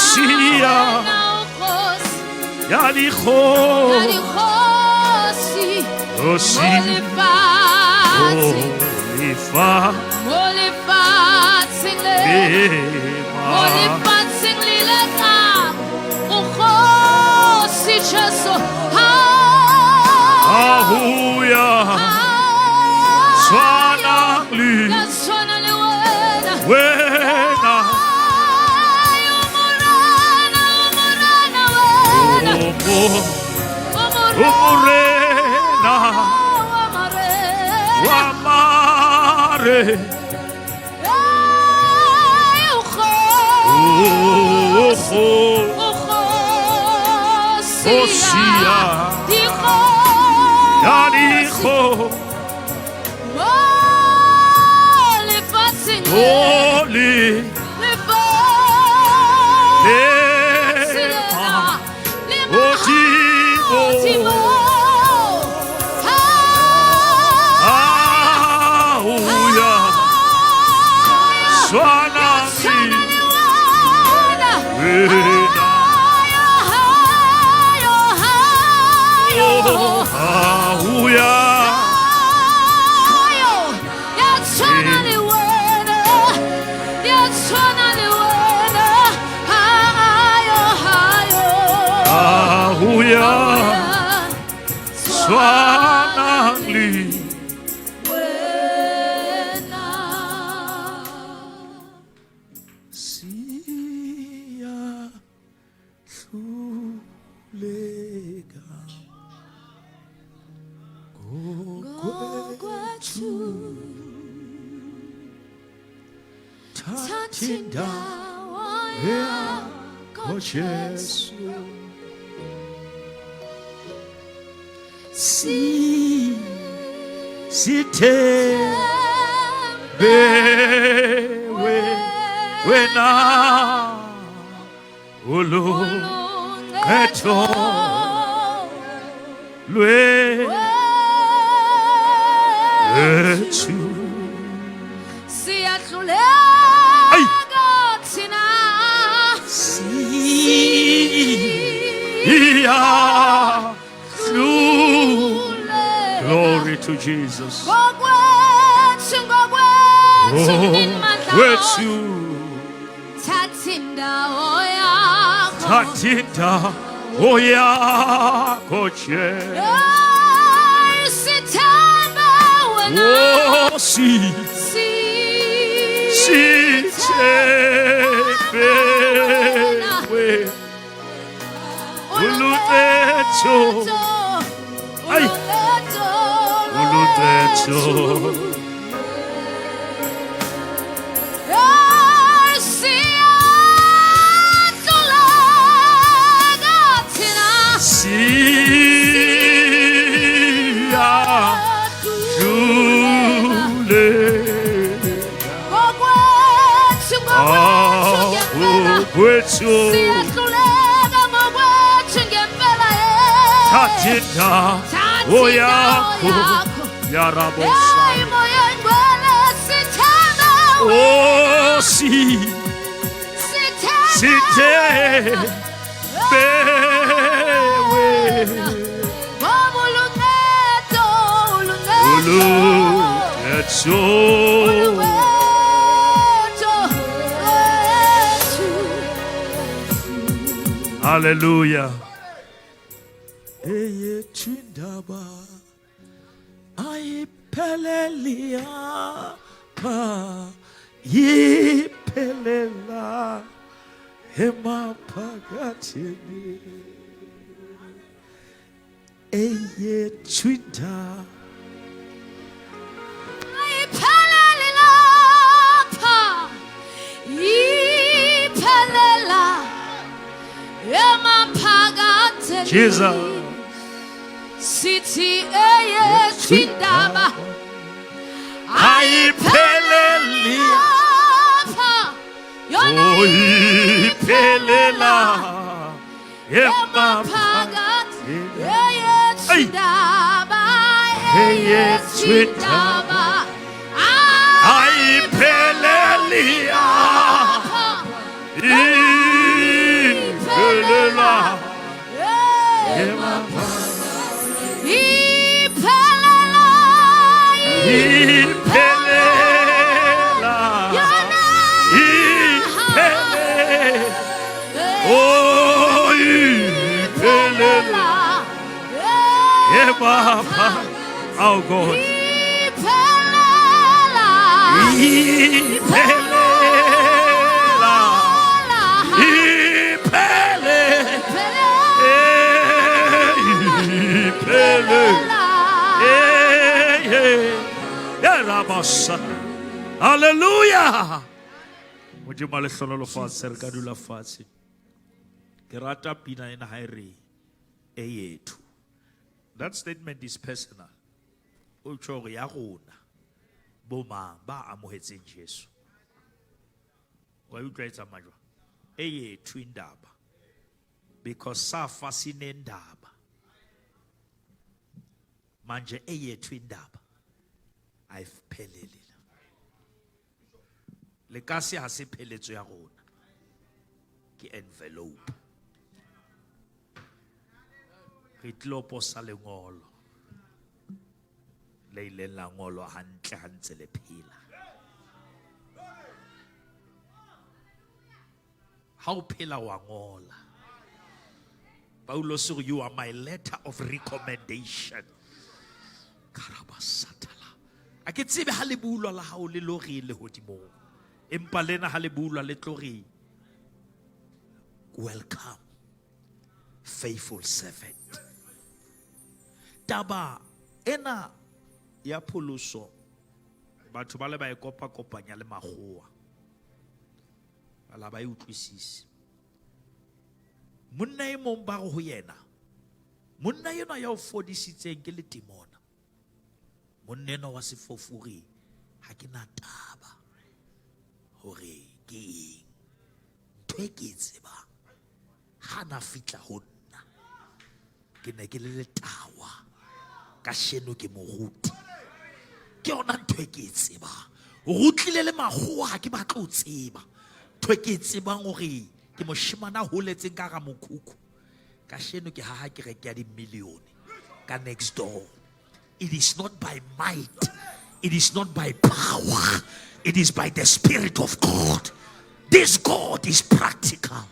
Osia Yaricho Osi Ahuya Swanangli Wena Umurena Wamare Osia Yaricho Holy Swanangli Wena Sia Sulega Gogwetu Tatinda Waya Kochesu Site Wena Ulu Eto Lue Etu Siatlule Gatina Sia Glory to Jesus. Tatinda Oya Koche Oh si Tepe Ulutecho Ay Ulutecho Tatinda Oyaku Yarabosa Oh si Site Bewe Ulu Hallelujah. Eye chindaba ai pelelia pa ye pelela hema pagatini eye chinda ai pelelia pa ye pelela hema pagatini Jesus. City eye chindaba ai pelelia oi pelela ema pagatini eye chindaba ai pelelia Iphelela. Yona. Iphele. Oh, iphelela. Ebaba. Oh God. Iphelela. Iphelela. Iphele. Iphele. Hallelujah. Modimo le hlolo fatshe re ka dula fatshe. Ke rata pina ena ha re e yethu. That statement is personal. O tshore ya rona bo mang ba amohetseng Jesu. Wa utlwa etsa majwa. E yethu indaba. Because safa sinendaba. Manje e yethu indaba. Ayiphelelile. Le kasi ha se pheletso ya rona. Ke envelope. Re tlo posa lengolo. Le ile la ngolo hantle hantse le phela. Ha o phela wa ngola. Paulo said, you are my letter of recommendation. Karabasatala. A ke tsebe ha le bulwa la hao le lori le hodimo. Empa lena ha le bulwa le tlori. Welcome, faithful servant. Taba ena ya pholoso batho ba le ba e kopa kopanya le magoa. Ala ba e utlwisisi. Monna e mong ba go ho yena. Monna yena ya o fodisitseng ke le timona. Monna ena wa sefofuri ha ke na taba hore ke eng. Ntho e ke e tsebang ha na fitla ho nna ke ne ke le letawa ka sheno ke moruti. Ke ona ntho e ke e tsebang. O rutlile le magoa ha ke batla o tseba. Ntho e ke e tsebang hore ke moshimana holetseng ka ga mokhukhu. Ka sheno ke ha ke reke ya di million ka next door. It is not by might. It is not by power. It is by the Spirit of God. This God is practical.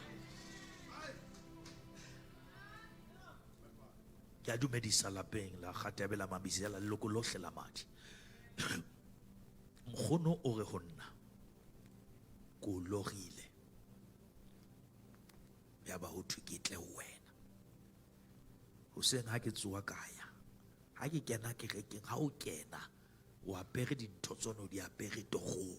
Ke a dumedisa lapeng la Kgathabela Mabizela leloko lohle la madi. Nkgono o re ho nna ko logile. Ya ba ho thwe ke tle ho wena. Hoseng ha ke tsoa kaya. Ha ke kena kerekeng ha o kena o apere dintho tsono di apere togo.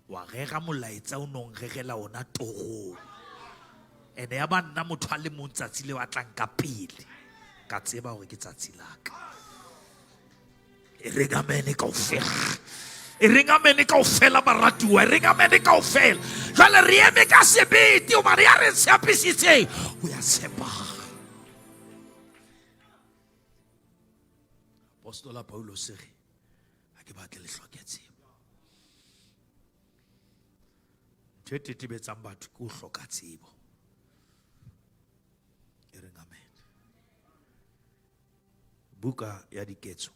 Wa rega molaetsa o nong regela ona togo. Ene ya ba nna motho a le mong tsatsi le wa tlang ka pele. Ka tseba hore ke tsatsi laka. E rega mene kaofela. E ringa mene kaofela baratuwa. E ringa mene kaofela. Jwale re eme ka sebete o mare ya re tshepisitseng. O ya tshepa. Apostola Paulo sere ha ke batle le hloke tsebo. Ntho e tetebetsang batho ke ho hloka tsebo. E reng amen. Buka ya diketso.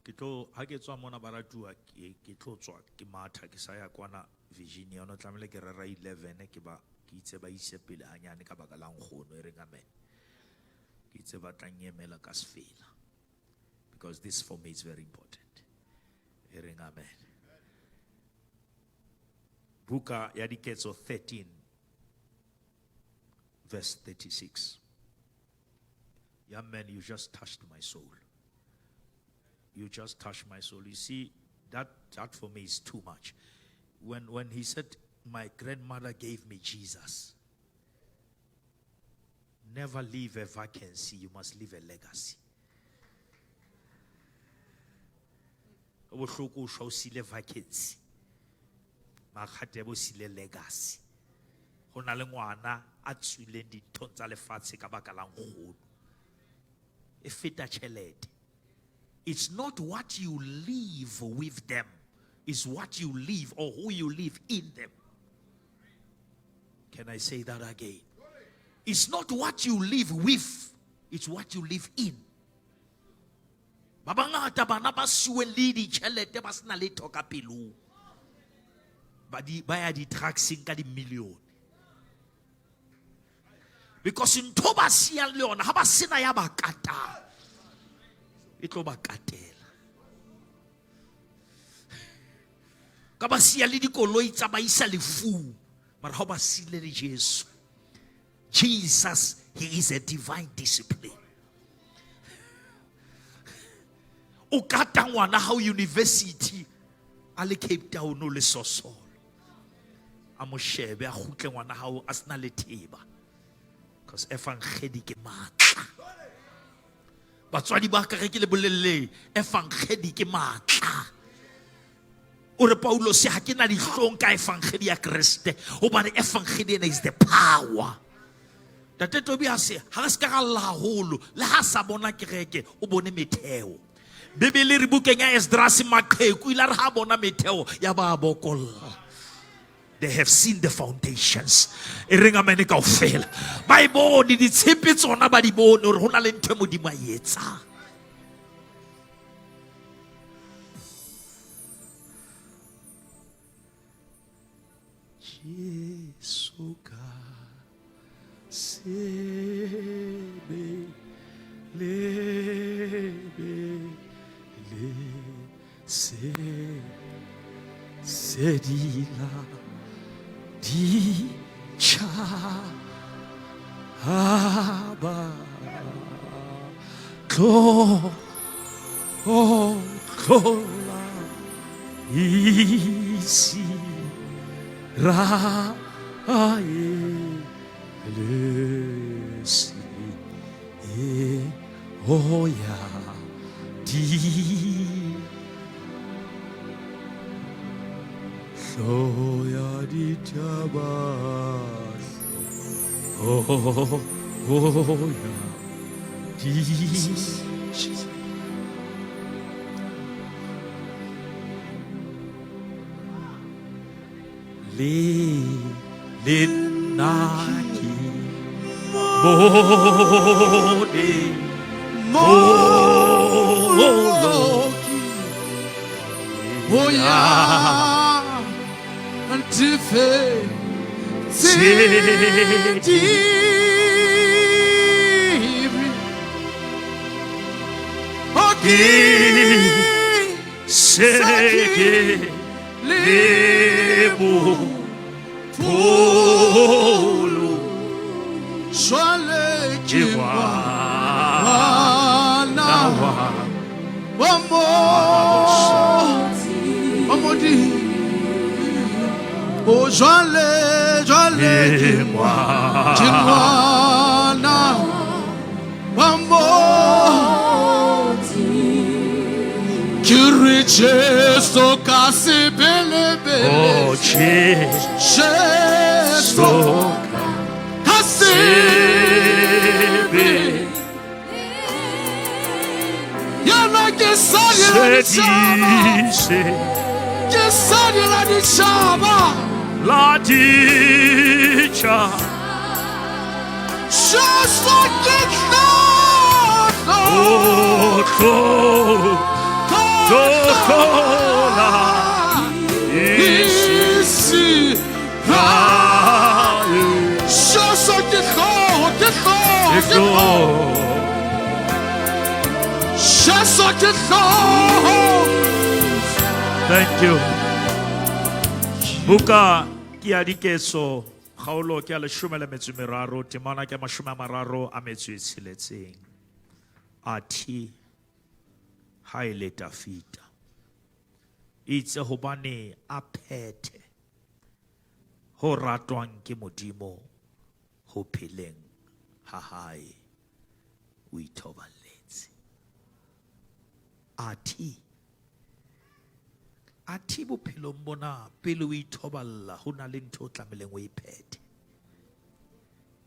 Ke tlo ha ke tswa mona baratuwa ke tlo tswa ke matha ke sa ya kwana Virginia ona tlamele ke rera 11 ke ba ke itse ba ise pele hanyane ka baka la nkgono e reng amen. Ke itse ba tlanyemela ka sefela because this for me is very important. E reng amen. Buka ya diketso 13 verse 36. Young man, you just touched my soul. You just touched my soul. You see, that for me is too much. When he said, my grandmother gave me Jesus. Never leave a vacancy. You must leave a legacy. Bohloko shao sile vacancy. Makhatebo sile legacy. Hona le ngwana a tswileng dintho tsa lefatshe ka baka la nkgono. E feta tjhelete. It's not what you live with them. It's what you live or who you live in them. Can I say that again? It's not what you live with. It's what you live in. ba bangata bana ba siwe le ditšhelete ba sena letho ka pelong ba ya di-truckseng ka di-million because ntho ba siang le yona ha ba sena ya ba katang e tlo ba katela ka ba sia le dikoloi tsa ba isa lefung mara ha ba sile le Jesu. Jesus, he is a divine discipline. O kata ngwana ha university a le Cape Town o le Sosolo a mo shebe a khutle ngwana ha a sena le theba because efangedi ke matla batswadi ba ka re ke le bolelle efangedi ke matla o re Paulos ha ke na dihlong ka efangedi ya Kriste o ba re efangedi is the power. Tate Tobias ha se ka la holo le ha sa bona kereke o bone metheo Bibele re bukeng ya Esdras maqheku ile re ha bona metheo ya ba bokolla. They have seen the foundations. E renga mene kaofela ba e bone ditshepe tsona ba di bone hore hona le ntwe modimo a etsa. Jesu ka sebe lebe le sedila di cha aba klo la isi ra lesi oya di soya di tabas oya di le naki moloki oya antife tidiri oki sege lebo polo Swale jiwa nawa Wamodi Oh Swale jiwa na Wamodi Kiriche sokase belebe oh Cheso Kasebe Yana kesari la di chaba la dicha Cheso kitno Tokola Isi Cheso kitno Cheso kitno Thank you. Buka kia dikeso kgaolo ke a 13 temana ke 30 a metso e tsheletseng athi ha ile tafita itse hobane a phethe ho ratwang ke modimo ho pheleng ha hae o ithobaletse athi bophelong bona pele o ithoballa ho na le ntho o tlameleng o iphethe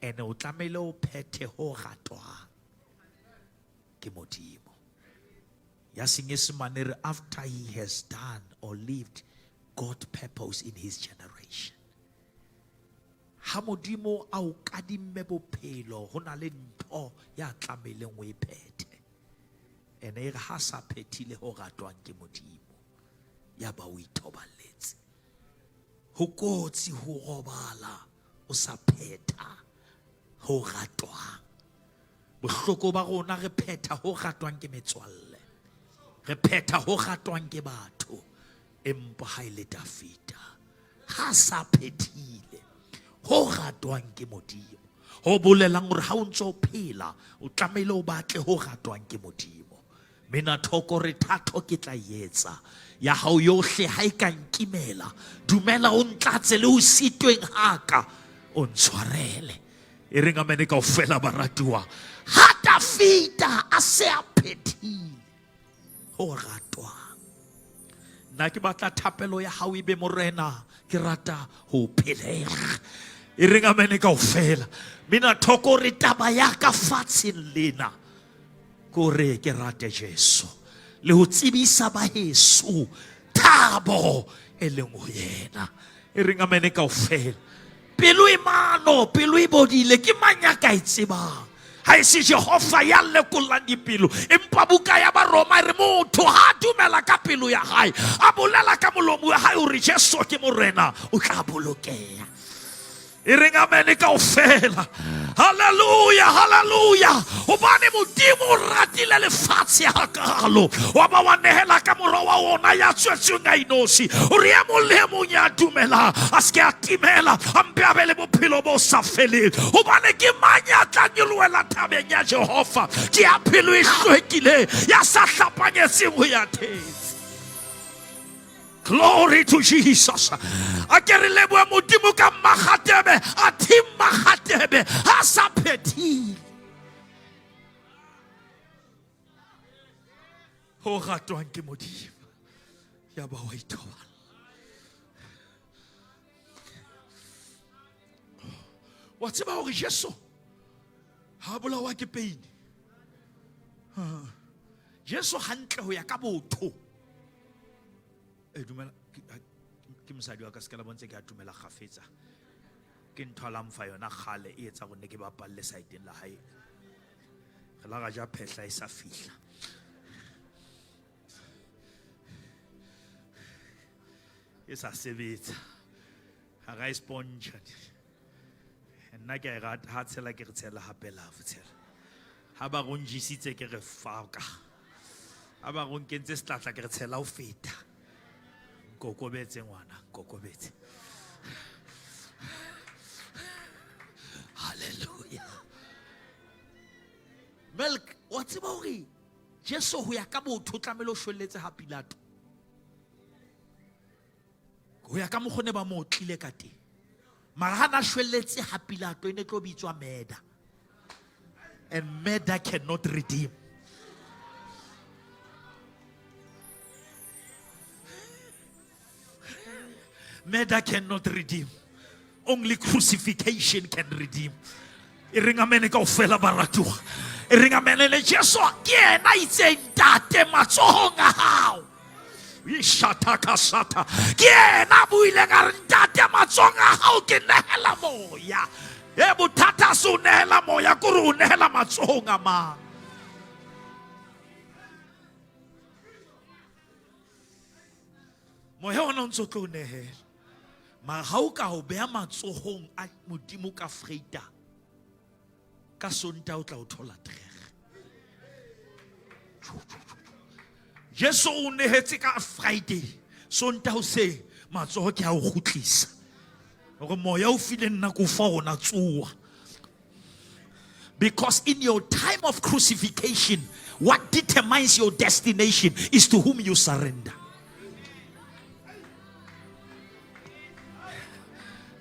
ene o tlamele o phethe ho ratwang ke modimo ya Senyesemane re after he has done or lived God's purpose in his generation ha modimo a o kadimme bophelo ho na le ntho ya tlameleng o iphethe ene e re ha sa phethile ho ratwang ke Modimo ya ba o ithobaletse. Ho kotsi ho robala o sa phetha ho ratwang. Bohloko ba rona re phetha ho ratwang ke metswalle, re phetha ho ratwang ke batho, empa ha ile Dafita ha sa phethile ho ratwang ke Modimo. Ho bolelang hore ha o ntso phela o tlamehile o batle ho ratwang ke Modimo. Mina thoko re thato ke tla etsa ya hao yohle ha e ka nkimela, dumela o ntlatse le o sitweng haka o ntshwarele. E reng amen kaofela baratuwa. Ha Dafita a se a phethile ho ratwang. Nna ke batla thapelo ya hao e be morena, ke rata ho phelega. E reng amen kaofela. Mina thoko re taba ya ka fatsheng lena kore ke rate Jesu le ho tsebisa ba Yesu thabo e leng ho yena. E reng amen kaofela. Pelo e mano, pelo e bodile, ke manyaka e tsebang. Ha e se Jehova ya lekolang dipelo, empa buka ya ba Roma re motho ha dumela ka pelo ya hae, a bolela ka molomo wa hae hore Jesu ke morena, o tla bolokeha. E reng amen kaofela. Hallelujah, hallelujah. Hobane Modimo o ratile lefatshe hakalo, wa ba wa nehela ka mora wa ona ya tswetsweng a inosi, hore e mong le mong ya dumela a se ke a timela, a mpe a be le bophelo bo sa feleng. Hobane ke mang ya tla nyoloela tabeng ya Jehova? Ke ya phelo e hlwekileng, ya sa hlapanyetseng ho ya thetse. Glory to Jesus. Akere lebo Modimo ka magatebe, a tim magatebe ha sa phethile ho ratwang ke Modimo ya ba wa ithoba. Wa tseba hore Jesu ha bolawa ke pain. Jesu hantle ho ya ka botho. Dumela ke mosadi wa ka se ka la bontse ke a dumela kgafetsa, ke nthola mfa yona khale e etsa gore ke bapalle saeteng la hae, re la ga ja phehla e sa fihla. E sa sebetsa ha ga sponge nna ke ga ha tshela ke re tshela hape la tshela ha ba go njisitse ke re faka, ha ba go nkentse setlatla ke re tshela o feta. Kokobetse ngwana, kokobetse. Hallelujah. Milk, wa tseba hore Jesu ho ya ka botho tlamelo shwelletse ha Pilato. Ho ya ka mokgone ba mo tlile ka teng. Mara hana shwelletse ha Pilato ene tlo bitswa murder. And murder cannot redeem. Murder cannot redeem. Only crucifixion can redeem. E ring amen kaofela baratuwa. E ring amen le Jesu ke ena itse ntate matsohong a hao. Ishata kasata. Ke ena buile ka ntate matsohong a hao ke nehela moya. E bothata se o nehela moya kore o nehela matsohong a mang. Moya ona ntse tlo nehela. Ma ha o ka o beha matsohong a Modimo ka Freita, ka Sonta o tla o thola trege. Jesu o nehetse ka Friday, Sonta o se matsoho ke a o khutlisa. Hore moya o file nna ko fa ona tsuwa. Because in your time of crucifixion, what determines your destination is to whom you surrender.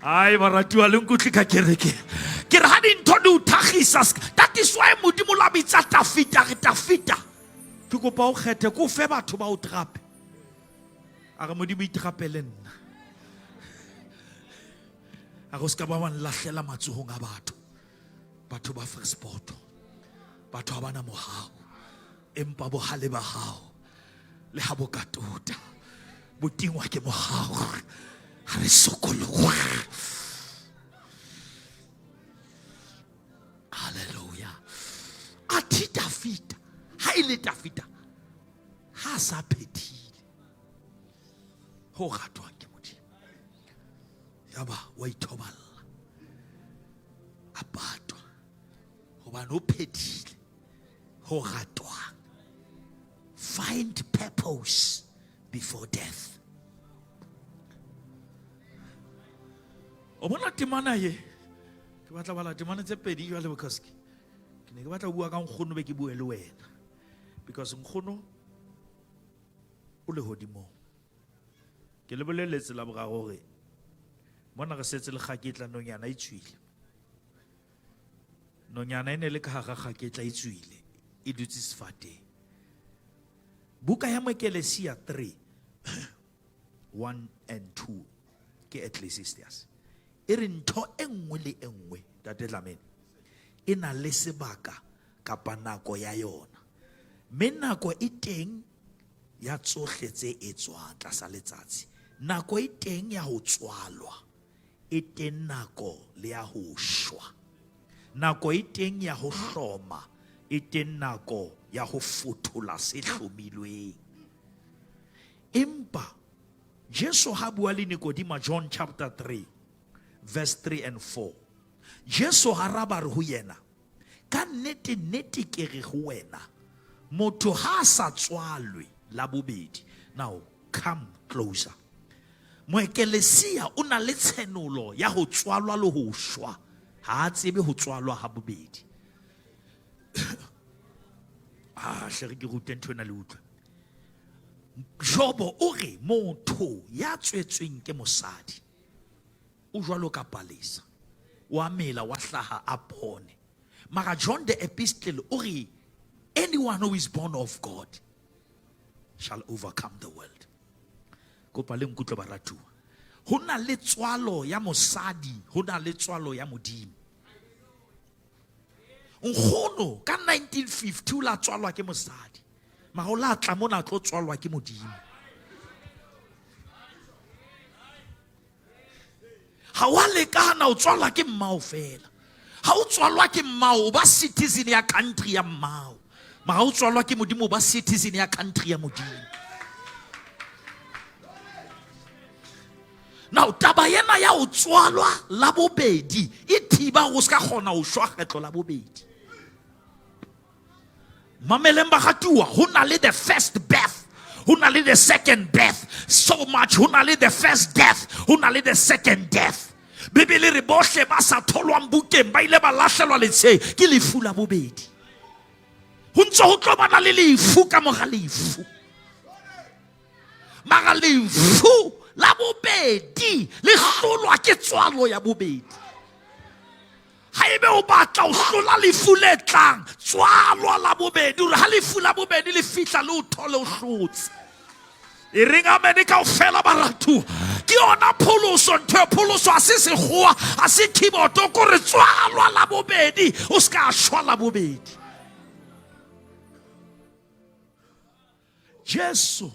Ai baratuwa le nkutli ka kereke. Ke re ha dintho di o thagisa. That is why Modimo la bitsa Dafita, Dafita. Ke kopa o kgethe ko fe batho ba o trape. A re Modimo itrapele nna. A go ska ba wan lahlela matsohong a batho. Batho ba Freesport. Batho ba bana mohao. Empa bo hale ba hao. Le ha bo katuta. Bo tingwa ke mohao. Hallelujah. Ati Dafita. Haile Dafita. ha sa phethile ho ratwang ke Modimo yaba wa ithoballa a patwa hobane o phethile ho ratwang. Find purpose before death. O bona temana ye ke batla bala temana tse pedi jwa le because ke ne ke batla bua ka nkgono be ke bue le wena because nkgono o le hodimo ke le boleletse la bora gore mona re setse le gaketla nonyana itswile nonyana ene le ka ga gaketla itswile e dutse sefate buka ya Moekelesia 3 1 and 2 ke Ecclesiastes e re ntho engwe le engwe tatelamene e na le sebaka kapa nako ya yona mme nako e teng ya tsohle tse etswang tlasa letsatsi nako e teng ya ho tswalwa e teng nako le ya ho shwa nako e teng ya ho hloma e teng nako ya ho fothola se hlomilweng empa Jesu ha bua le Nikodima John chapter 3 verse 3 and 4 Jesu haraba re ho yena ka nnete nnete ke re ho wena motho ha sa tswalwe la bobedi. Now come closer. Moekelesia o na le tshenolo ya ho tswalwa le ho shwa ha tsebe ho tswalwa ha bobedi. Hle ke rute ntho ena le utlwe. Jobo o re motho ya tswetsweng ke mosadi o jwalo ka palesa wa mela wa hlaha a bone. Mara John the Epistle o re anyone who is born of God shall overcome the world. Kopa le nkutlo baratu. Ho na le tswalo ya mosadi, ho na le tswalo ya modimo. Nkgono ka 1950 la tswalwa ke mosadi. Mara o la tla mona tlo tswalwa ke modimo. Ha wa lekana o tswalwa ke mmao fela. Ha o tswalwa ke mmao ba citizen ya country ya mmao. Mara o tswalwa ke modimo ba citizen ya country ya modimo. Now taba yena ya o tswalwa la bobedi e thiba go ska gona o shwa kgetlo la bobedi. Mameleng ba gatuwa ho na le the first birth, ho na le the second birth, so much ho na le the first death, ho na le the second death. Bibele re bohle ba sa tholwang bukeng ba ile ba lahlelwa letshe ke lefu la bobedi. Ho ntse ho tlo bana le lefu ka mora lefu. Mara lefu la bobedi le hlolwa ke tswalo ya bobedi. Haebe o batla o hlola lefu le tlang tswalo la bobedi hore ha lefu la bobedi le fihla le o thole o hlotse. E ringa mene ka ofela baratu ke ona pholoso ntho pholoso a se sekgowa a se thiboto ko re tswalo la bobedi o ska shwa la bobedi. Jesu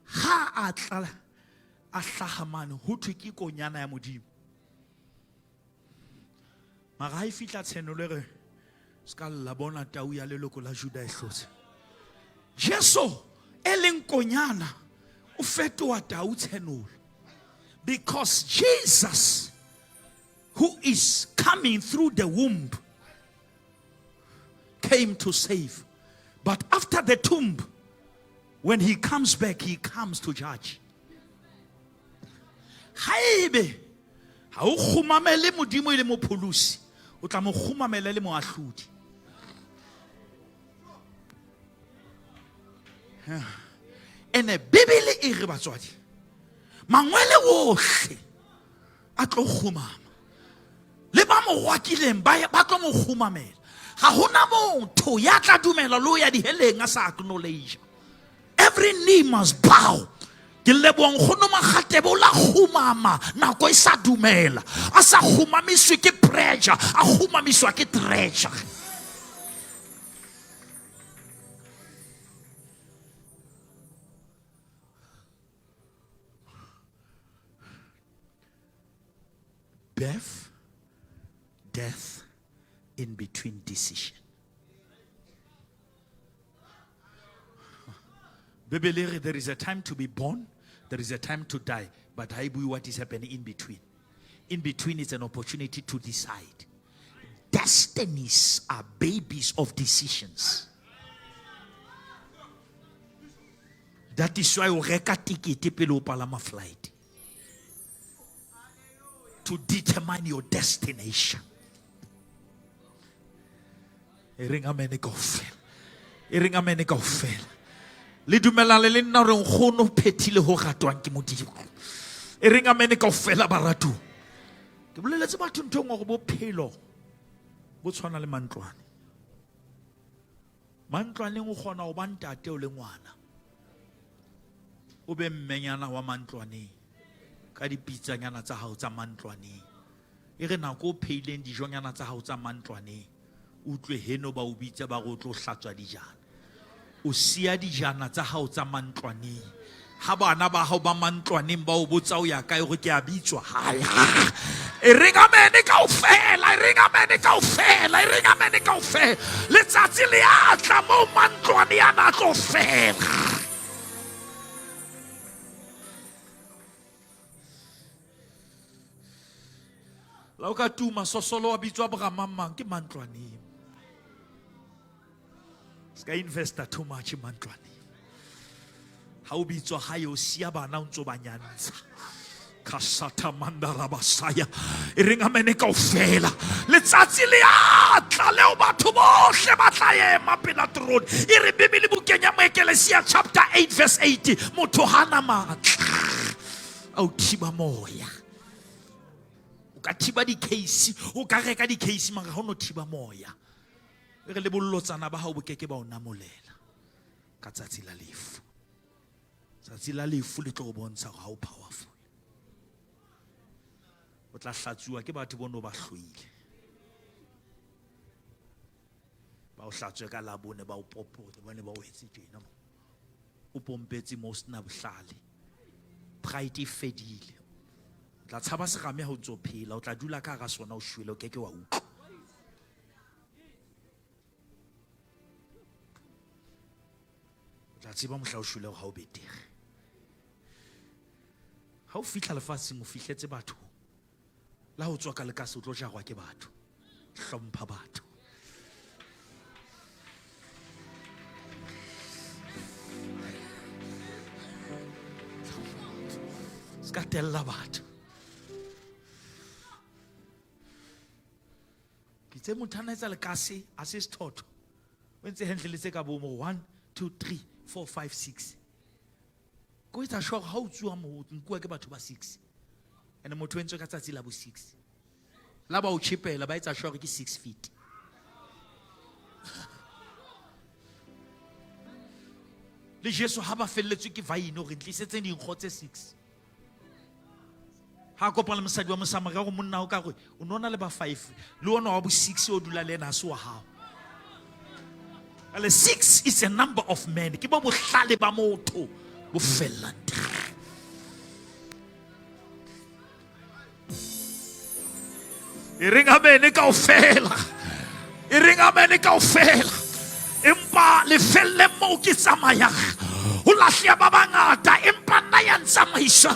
ha atla a hlahamane ho thwe ke konyana ya modimo. Mara ha e fihla tshenolo re ska la bona tau ya leloko la Juda e hlotse. Jesu eleng konyana o fetoa tau tshenolo because Jesus who is coming through the womb came to save, but after the tomb when he comes back he comes to judge. Haebe ha o khumamele modimo ile mo pholosi o tla mo khumamela le mo ahlodi. Ene Bibele e re batswadi mangwele ohle a tlo khumama le ba mo gwakileng ba tlo mo khumamela. Ha hona motho ya tla dumela lo ya diheleng a sa acknowledge. Every knee must bow. Ke leboang khono magatebo la khumama nako e sa dumela a sa khumamiswe ke pressure a khumamiswa ke treasure. Birth, death, in between decision. Bebele, there is a time to be born, there is a time to die, but I believe what is happening in between. In between is an opportunity to decide. Destinies are babies of decisions. That is why we reka ticket pele o palama flight. To determine your destination. Eringa mene kaofela. Eringa mene kaofela. Le dumela le nna re nkgono phethile ho ratwang ke Modimo. Eringa mene kaofela baratu. Ke boleletse batho ntho ngwe go bophelo bo tshwana le mantlwane. Mantlwane go gona go ba ntate o le ngwana. O be mmenyana wa mantlwane. Ka dipitsanyana tsa hao tsa mantlwane. E re nako o pheileng dijonyana tsa hao tsa mantlwane. Utlwe heno ba o bitsa ba go tlo hlatswa dijana. O sia dijana tsa hao tsa mantlwane. Ha bana ba hao ba mantlwaneng ba o botsa o ya kae go ke a bitswa. E ringa mene kaofela, e ringa mene kaofela, e ringa mene kaofela. Letsatsi le a tla mo mantlwane ana tlo fela. La o ka tuma sosolo wa bitswa boramamang ke mantlwaneng. Ska investa too much in mantlwane. Ha o bitswa ha yo sia bana o ntso ba nyantsha. Kasata mandala basaya. E ringa mene kaofela. Letsatsi le a tla leo batho bohle ba tla ema pela throne. E re Bibele bukeng ya Moekelesia chapter 8 verse 80. Motho hana matla. Au thiba moya. O ka thiba di case, o ka reka di case mara ha o no thiba moya. E re le bollotsana ba hao bokeke ba o namolela. Ka tsatsi la lefu. Tsatsi la lefu le tlo bontsha ha o powerful. O tla hlatsuwa ke batho bono ba hloile. Ba o hlatswe ka labone ba o popote bane ba o etse tjena mo. O pompetse mo sna bohlale. Pride e fedile. O tla tshaba serame ha o ntso phela, o tla dula ka ga sona o shwele o keke wa utlwa. O tla tseba mohla o shwele ha o betere. Ha o fihla lefatsheng o fihletse batho. La ho tswa ka le ka se o tlo jagwa ke batho. Hlompha batho. Ska tella batho. Ke tse mothana etsa le ka se a se sithotho. O ntse hentle le tse ka bo mo 1 2 3 4 5 6. Go etsa sure ha o tswa mo nkua ke batho ba 6. And motho entse ka tsatsi la bo 6. La ba o chipela ba etsa sure ke 6 feet. Le Jesu ha ba felletswe ke vaino re ntlisetse dinkgo tse 6. Ha kopa le mosadi wa Mosamariya go monna o ka gore o nona le ba 5 le ona wa bo 6 o dula le ena se wa hao. Ale 6 is a number of men. Ke ba bohlale ba motho bo fellang. E ringa mene kaofela. E ringa mene kaofela. Empa le felle mo ke tsamayang. O lahlia ba bangata empa nna ya ntsamaisa.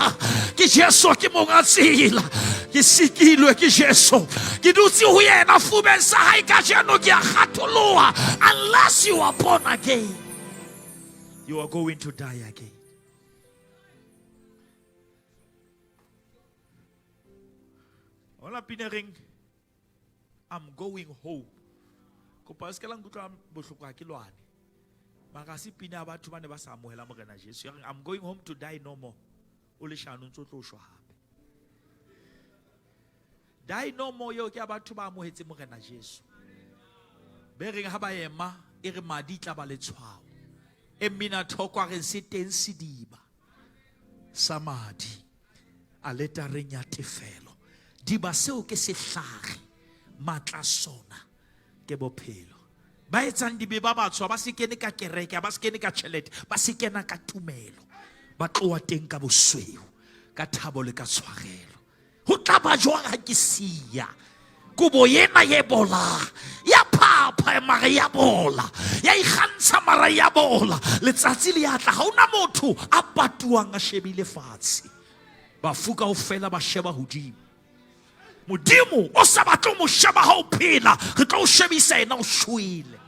Ke Jesu ke monga tsela. Ke sikilwe ke Jesu. Ke dutse ho yena fubeng sa hae ka jeno ke a kgatholoha. Unless you are born again, you are going to die again. Ola pinering I'm going home. Ko paske lang kutla bohloko ha ke lwane. Maka si pina batho ba ne ba sa amohela morena Jesu. I'm going home to die no more. O le shano ntso tlo shwa hape. Die no more yo ke batho ba amohetse morena Jesu. Be reng ha ba ema e re madi tla ba le tshwao. E mina thokwa re se teng sidiba. Samadi a leta reng ya tefelo. Diba seo ke se hlage matla sona ke bophelo. Ba etsang dibe ba batswa ba se kene ka kereke ba se kene ka tšhelete ba se kena ka tumelo ba tloa teng ka bosweu ka thabo le ka tshwarelo. Ho tla ba jwang ha ke sia kubo yena ye bola ya phapha mara ya bola ya ikgantsha mara ya bola letsatsi le atla ga ona motho a patuang a shebile fatshe bafu kaofela ba sheba hodimo modimo o sa batla mo sheba ha o phela re tla o shebisa ena o shwele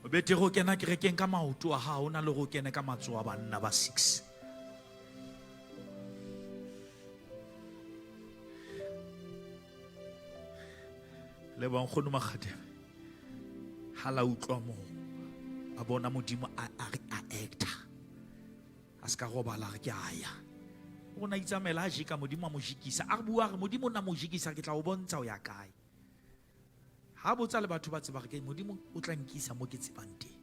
o bete go kena kerekeng ka maoto a ha ona le go kena ka matsoa banna ba 6 le ba nkgono Makgadebe ha la utlwa mo a bona modimo a actor a ska robala re ke aya o na itsamela a jika modimo a mo jikisa a bua re modimo na mo jikisa ke tla o bontsha o ya kae ha botsa le batho ba tseba ke modimo o tla nkisa mo ke tsebang teng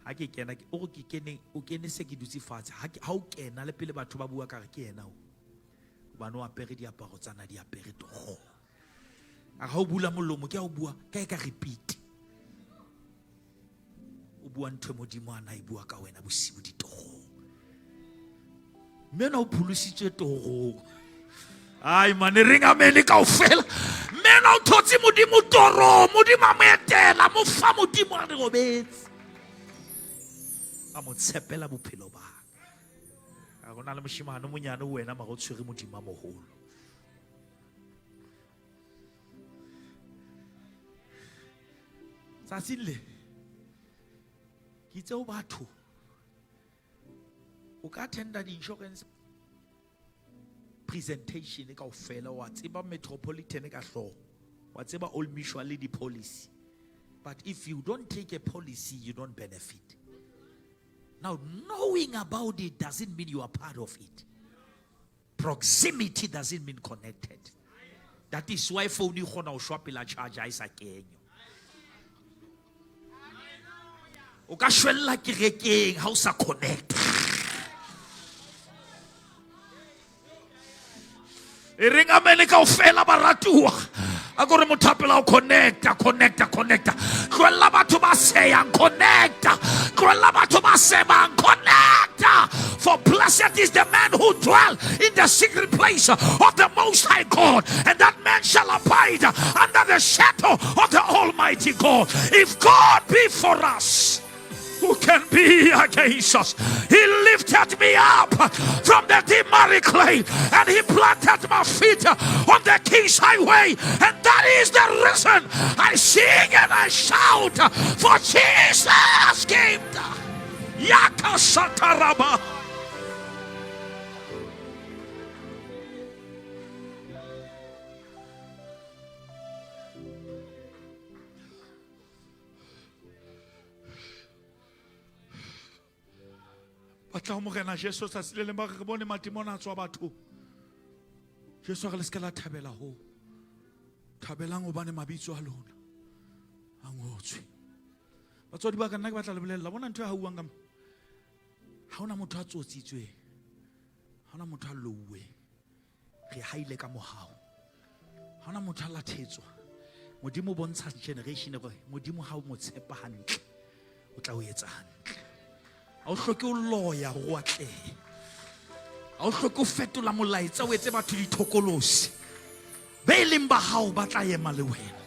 ha ke kena o go ke kene o kene se ke dutse fatshe ha o kena le pele batho ba bua ka re ke yena o bana o apere diaparo tsana di apere togo a ga o bula molomo ke a o bua ka e ka repeat o bua ntwe modimo ana e bua ka wena bosibu ditogo mena o phulusitswe togo ai mane ringa mele kaofela mena o thotse modimo toro modimo a mo etela mo fa modimo a re robetse a mo tshepela bophelo ba a gona le moshimane monyane wena ma go tshwere modimo a moholo tsatsile ke tseo batho o ka attenda di insurance presentation ka ofela wa tseba Metropolitan ka hlo wa tseba Old Mutual di policy but if you don't take a policy you don't benefit now knowing about it doesn't mean you are part of it proximity doesn't mean connected that is why phone you gona o shwapela charger isa kenyo o ka shwella kerekeng ha o sa connect e ringa mele ka ofela baratua a go re mothapela o connecta tloella batho ba seyang connecta tloella batho ba sebang connecta for blessed is the man who dwell in the secret place of the Most High God and that man shall abide under the shadow of the Almighty God. If God be for us, who can be against us? He lifted me up from the demonic clay and he planted my feet on the King's highway, and that is the reason I sing and I shout, for Jesus came down. Yaka Sataraba. Batla mo rena Jesus a sile le ba re bone matimona tswa batho Jesus re le ska la thabela ho thabelang o bane mabitso a lona a ngotswe batswadi ba ka nna ke batla le bolella bona ntwe ha uang ka ha ona motho a tsotsitswe ha ona motho a lowe re haile ka mohao ha ona motho a lathetswa modimo bontsha generation go modimo ha o mo tshepa hantle o tla o etsa hantle a o hloke o loya go atle a o hloke o fetola molaetsa o etse batho dithokolosi be leng ba hao ba tla ema le wena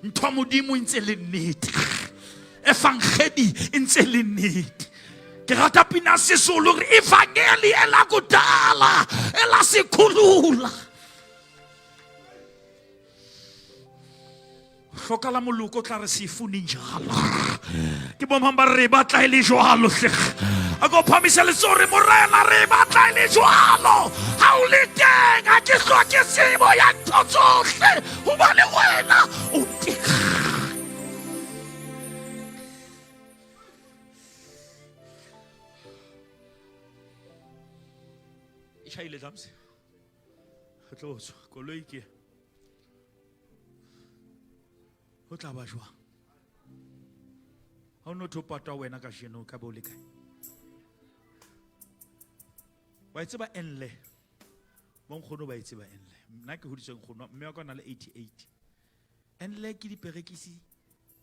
ntwa modimo ntse le nnete evangeli ntse le nnete ke rata pina sesolo re evangeli ela kudala ela sikhulula Fokala moloko tla re sifuni njalo ke bomamba re batla ile jwalo hle a go phamisa le sore morena re batla ile jwalo ha o le teng a ke hloke sebo ya ntotsohle ho ba le wena o tika ishaile jamse khotloso koloi ke o tla ba jwa ha o no thopata wena ka jeno ka bo le kae wa itse ba enle bon khono ba itse ba enle nna ke hoditseng khono mme wa kona le 88 enle ke diperekisi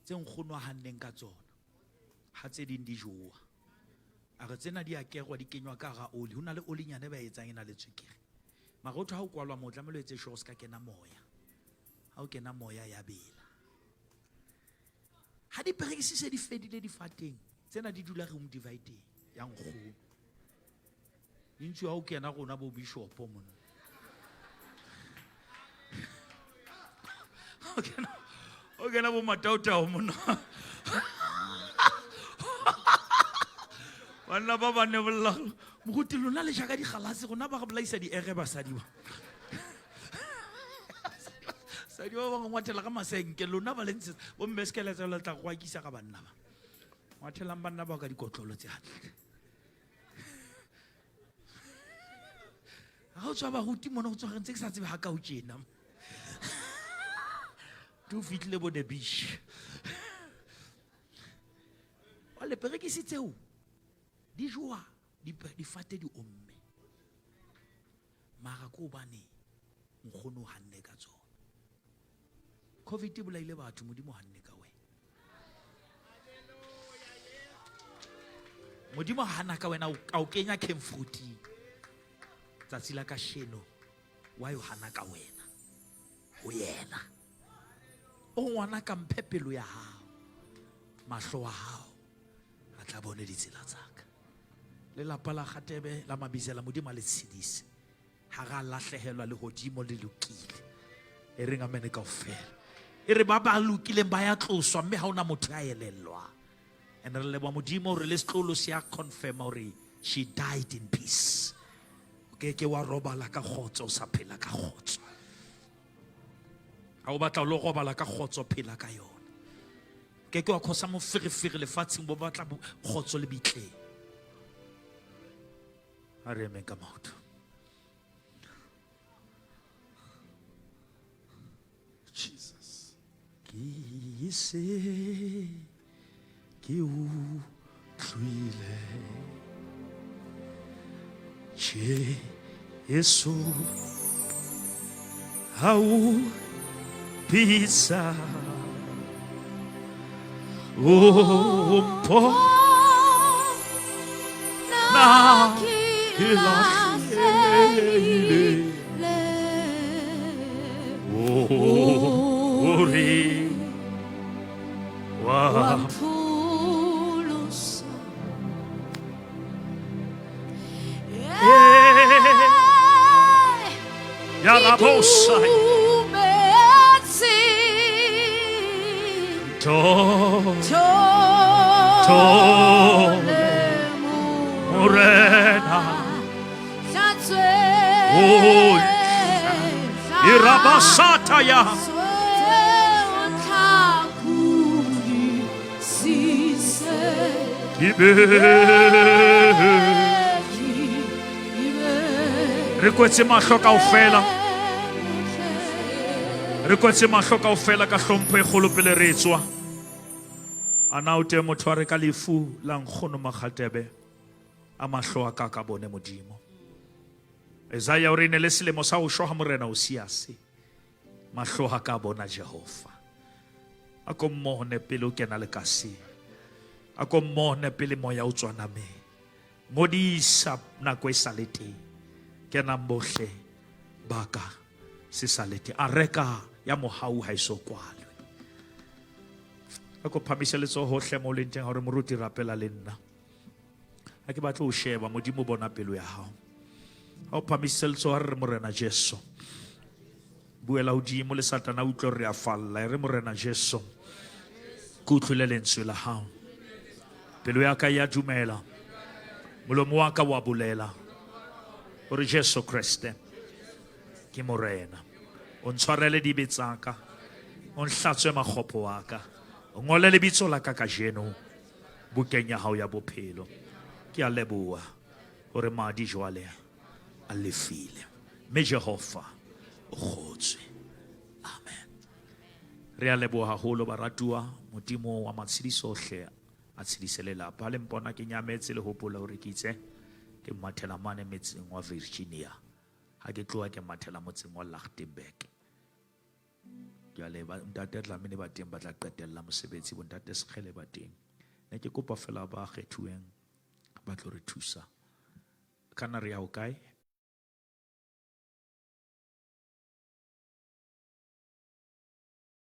tse nkgono a hanneng ka tsona ha tse ding di jowa a re tsena di a kerwa di kenywa ka ga oli hona le olinyane ba etsang ena le tswekere mara o tla ha o kwalwa mo tlamelo etse sure ska kena moya ha o kena moya ya bela ha di perekisi se di fedile di fateng tsena di dula room dividing ya nkgono intsi ha o kena rona bo bishop mona o kena bo matautau mona wanna ba bane bolla moruti lona le jaka di khalase rona ba ga bolaisa di ere basadi ba sadi ba ba ngwathela ka masenke lona ba lentse bo mmeskele tsa la tla go akisa ka banna ba ngwathelang banna ba ka dikotlolo tse hantle ha o tswa ba ruti mona go tswa re ntse ke sa tsebe ha ka o tjena tu fitlile bo the beach wale perekisi tseo di joa di fate di omme mara ko bane nkgono hanne ka tsona covid bolaile batho modimo hanne ka wena modimo hana ka wena o kenya kemfruti tsatsi la ka sheno wa yo hana ka wena o yena o ngwana ka mphepelo ya hao mahlo wa hao a tla bone ditsela tsaka le lapa la Gatebe la Mabizela modimo le tshedise ha ga lahlehelwa le hodimo le lokile e reng amene kaofela e re ba ba lokileng ba ya tloswa mme ha ona motho a elellwa and re leba modimo re le setlolo se ya confirm hore she died in peace ke wa robala ka khotso o sa phela ka khotso ha o batla lo robala ka khotso phela ka yona ke wa khosa mo firifiri lefatsheng bo batla khotso le bitleng a re me ka maoto Jesus. ki se ki u tlwile che Yesu au pizza o po na ori wa ya la bossa morena oh irabasata ya re kwetse mahlo kaofela ka hlompho e kgolo pele re tswa ana o te motho a re ka lefu la nkgono Magatebe a mahlo a ka bone modimo Isaiah o re ne le selemo sa ho shwa morena o siase mahlo a ka bona Jehova a ko mmone pele o kena le kasi a ko mmone pele moya o tswana me modisa nako e salete kena mbohle baka se salete a reka ya mohau ha iso kwalwe a ko phamisha letso hohle mo lenteng hore moruti rapela le nna a ke batla o sheba modimo bona pelo ya hao a o phamisha letso ha re morena Jesu buela hodimo le satana utlo re a falla re morena Jesu kutlule lentswe la hao pelo ya ka ya dumela molomo wa ka wa bolela hore Jesu Kriste ke morena o ntshwarele dibetsaka o nhlatswe makgopo wa ka o ngole lebitso la ka jeno bukeng ya hao ya bophelo ke a leboha hore madi jwale a lefile me Jehova o kgotswe amen re a leboha haholo baratua modimo wa matshediso ohle a tshedisele lapa le mpona ke nyametse le hopola hore ke itse ke mathela mane metseng wa Virginia ha ke tloa ke mathela motseng wa Lichtenburg ke a leba ntate Dlamini ba teng ba tla qetella mosebetsi bo ntate Sekgele ba teng ne ke kopa fela ba kgethuweng ba tlo re thusa kana re ya o kae